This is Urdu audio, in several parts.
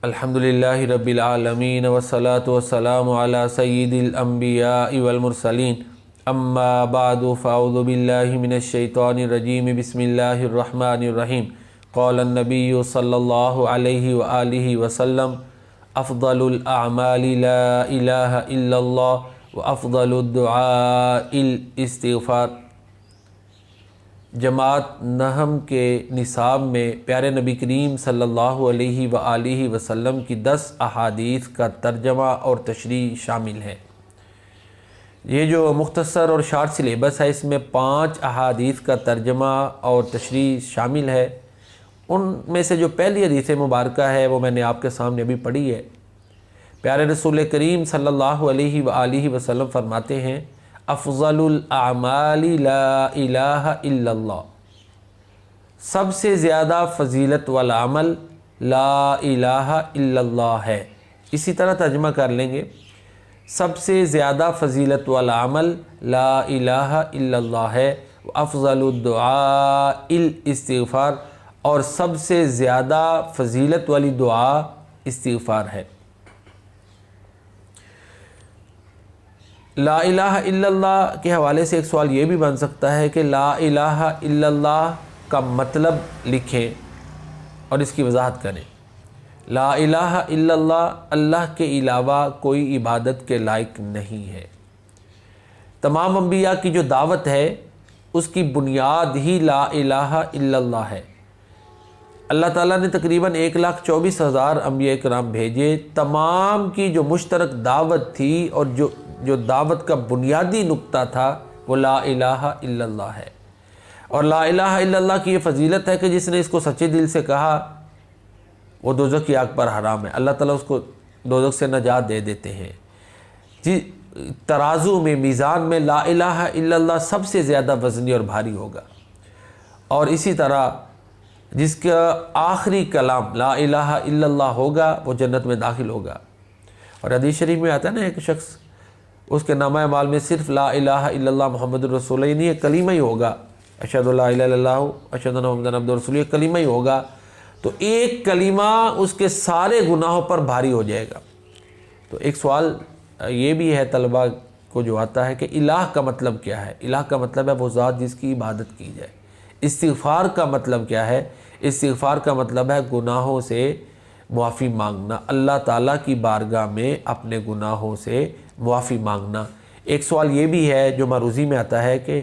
الحمدللہ رب العالمین والصلاة والسلام علی سید الانبیاء والمرسلین اما بعد فاعوذ باللہ من الشیطان الرجیم بسم اللہ الرحمن الرحیم قال النبی صلی اللہ علیہ وآلہ وسلم افضل الاعمال لا الہ الا اللہ وافضل الدعاء الاستغفار۔ جماعت نہم کے نصاب میں پیارے نبی کریم صلی اللہ علیہ وآلہ وسلم کی 10 احادیث کا ترجمہ اور تشریح شامل ہے۔ یہ جو مختصر اور شارٹ سلیبس ہے، اس میں 5 احادیث کا ترجمہ اور تشریح شامل ہے۔ ان میں سے جو پہلی حدیث مبارکہ ہے وہ میں نے آپ کے سامنے ابھی پڑھی ہے۔ پیارے رسول کریم صلی اللہ علیہ وآلہ وسلم فرماتے ہیں افضل الاعمال لا الہ الا اللہ، سب سے زیادہ فضیلت والا عمل لا الہ الا اللہ ہے۔ اسی طرح ترجمہ کر لیں گے، سب سے زیادہ فضیلت والا عمل لا الہ الا اللہ ہے، افضل الدعاء الاستغفار، اور سب سے زیادہ فضیلت والی دعا استغفار ہے۔ لا الہ الا اللہ کے حوالے سے ایک سوال یہ بھی بن سکتا ہے کہ لا الہ الا اللہ کا مطلب لکھیں اور اس کی وضاحت کریں۔ لا الہ الا اللہ، اللہ کے علاوہ کوئی عبادت کے لائق نہیں ہے۔ تمام انبیاء کی جو دعوت ہے اس کی بنیاد ہی لا الہ الا اللہ ہے۔ اللہ تعالیٰ نے تقریباً 1,24,000 انبیاء کرام بھیجے، تمام کی جو مشترک دعوت تھی اور جو دعوت کا بنیادی نقطہ تھا وہ لا الہ الا اللہ ہے۔ اور لا الہ الا اللہ کی یہ فضیلت ہے کہ جس نے اس کو سچے دل سے کہا وہ دوزخ کی آگ پر حرام ہے، اللہ تعالیٰ اس کو دوزخ سے نجات دے دیتے ہیں۔ جی ترازو میں، میزان میں لا الہ الا اللہ سب سے زیادہ وزنی اور بھاری ہوگا، اور اسی طرح جس کا آخری کلام لا الہ الا اللہ ہوگا وہ جنت میں داخل ہوگا۔ اور حدیث شریف میں آتا ہے نا، ایک شخص اس کے نامہ اعمال میں صرف لا الہ الا اللہ محمد الرسول اللہ، یعنی یہ کلمہ ہی ہوگا، اشہد لا الہ الا اللہ اشہد ان محمدًا عبدہ ورسولہ، یہ کلمہ ہی ہوگا، تو ایک کلمہ اس کے سارے گناہوں پر بھاری ہو جائے گا۔ تو ایک سوال یہ بھی ہے طلبہ کو جو آتا ہے کہ الہ کا مطلب کیا ہے؟ الہ کا مطلب ہے وہ ذات جس کی عبادت کی جائے۔ استغفار کا مطلب کیا ہے؟ استغفار کا مطلب ہے گناہوں سے معافی مانگنا، اللہ تعالیٰ کی بارگاہ میں اپنے گناہوں سے معافی مانگنا۔ ایک سوال یہ بھی ہے جو معروضی میں آتا ہے کہ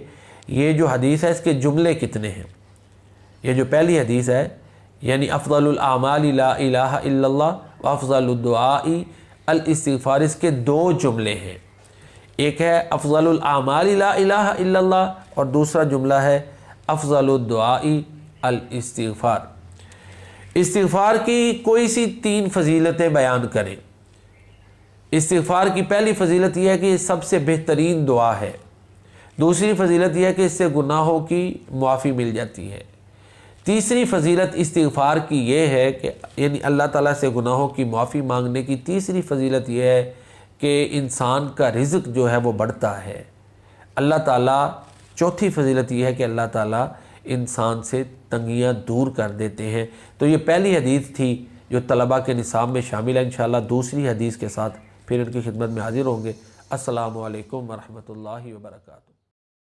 یہ جو حدیث ہے اس کے جملے کتنے ہیں؟ یہ جو پہلی حدیث ہے یعنی افضل الاعمال لا الہ الا اللہ وافضل الدعاء الاستغفار، اس کے 2 جملے ہیں۔ ایک ہے افضل الاعمال لا الہ الا اللہ، اور دوسرا جملہ ہے افضل الدعاء الاستغفار۔ استغفار کی کوئی سی 3 فضیلتیں بیان کریں۔ استغفار کی پہلی فضیلت یہ ہے کہ یہ سب سے بہترین دعا ہے۔ دوسری فضیلت یہ ہے کہ اس سے گناہوں کی معافی مل جاتی ہے۔ تیسری فضیلت استغفار کی یہ ہے کہ یعنی اللہ تعالیٰ سے گناہوں کی معافی مانگنے کی تیسری فضیلت یہ ہے کہ انسان کا رزق جو ہے وہ بڑھتا ہے۔ اللہ تعالیٰ چوتھی فضیلت یہ ہے کہ اللہ تعالیٰ انسان سے تنگیاں دور کر دیتے ہیں۔ تو یہ پہلی حدیث تھی جو طلبہ کے نصاب میں شامل ہے۔ انشاءاللہ دوسری حدیث کے ساتھ پھر ان کی خدمت میں حاضر ہوں گے۔ السلام علیکم ورحمۃ اللہ وبرکاتہ۔